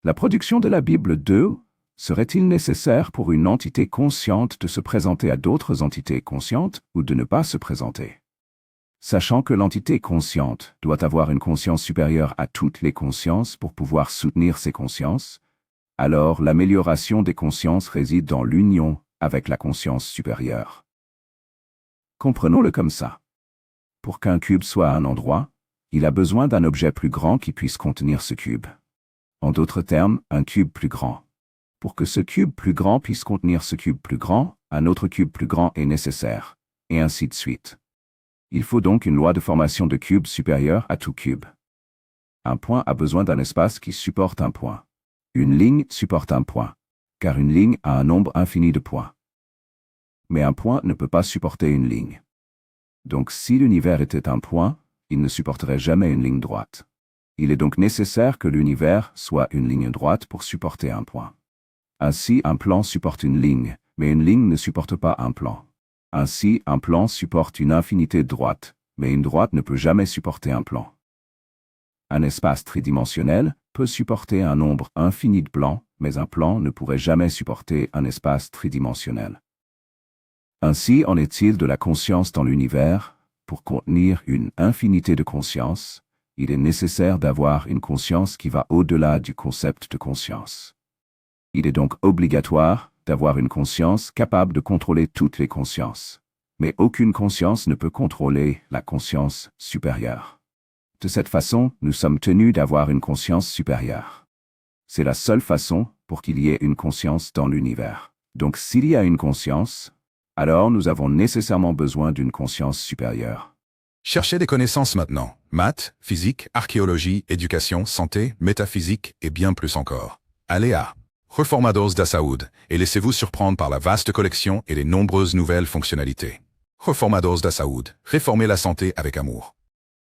La production de la Bible 2 serait-il nécessaire pour une entité consciente de se présenter à d'autres entités conscientes ou de ne pas se présenter? Sachant que l'entité consciente doit avoir une conscience supérieure à toutes les consciences pour pouvoir soutenir ces consciences, alors l'amélioration des consciences réside dans l'union avec la conscience supérieure. Comprenons-le comme ça. Pour qu'un cube soit à un endroit, il a besoin d'un objet plus grand qui puisse contenir ce cube. En d'autres termes, un cube plus grand. Pour que ce cube plus grand puisse contenir ce cube plus grand, un autre cube plus grand est nécessaire, et ainsi de suite. Il faut donc une loi de formation de cube supérieure à tout cube. Un point a besoin d'un espace qui supporte un point. Une ligne supporte un point, car une ligne a un nombre infini de points. Mais un point ne peut pas supporter une ligne. Donc si l'univers était un point, il ne supporterait jamais une ligne droite. Il est donc nécessaire que l'univers soit une ligne droite pour supporter un point. Ainsi, un plan supporte une ligne, mais une ligne ne supporte pas un plan. Ainsi, un plan supporte une infinité de droites, mais une droite ne peut jamais supporter un plan. Un espace tridimensionnel peut supporter un nombre infini de plans, mais un plan ne pourrait jamais supporter un espace tridimensionnel. Ainsi en est-il de la conscience dans l'univers. Pour contenir une infinité de consciences, il est nécessaire d'avoir une conscience qui va au-delà du concept de conscience. Il est donc obligatoire d'avoir une conscience capable de contrôler toutes les consciences. Mais aucune conscience ne peut contrôler la conscience supérieure. De cette façon, nous sommes tenus d'avoir une conscience supérieure. C'est la seule façon pour qu'il y ait une conscience dans l'univers. Donc s'il y a une conscience, alors nous avons nécessairement besoin d'une conscience supérieure. Cherchez des connaissances maintenant. Maths, physique, archéologie, éducation, santé, métaphysique et bien plus encore. Allez à Reformados da Saúde et laissez-vous surprendre par la vaste collection et les nombreuses nouvelles fonctionnalités. Reformados da Saúde, réformez la santé avec amour.